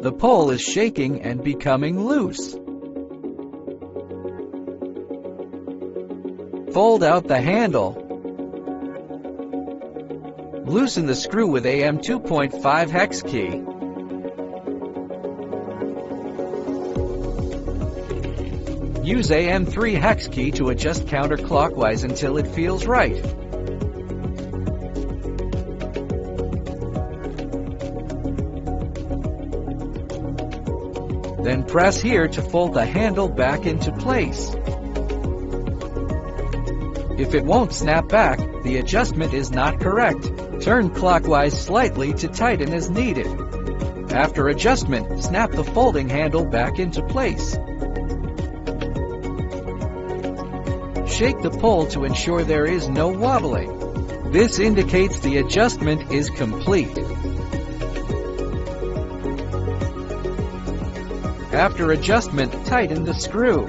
The pole is shaking and becoming loose. Fold out the handle. Loosen the screw with AM 2.5 hex key. Use AM 3 hex key to adjust counterclockwise until it feels right. Then press here to fold the handle back into place. If it won't snap back, the adjustment is not correct. Turn clockwise slightly to tighten as needed. After adjustment, snap the folding handle back into place. Shake the pole to ensure there is no wobbling. This indicates the adjustment is complete. After adjustment, tighten the screw.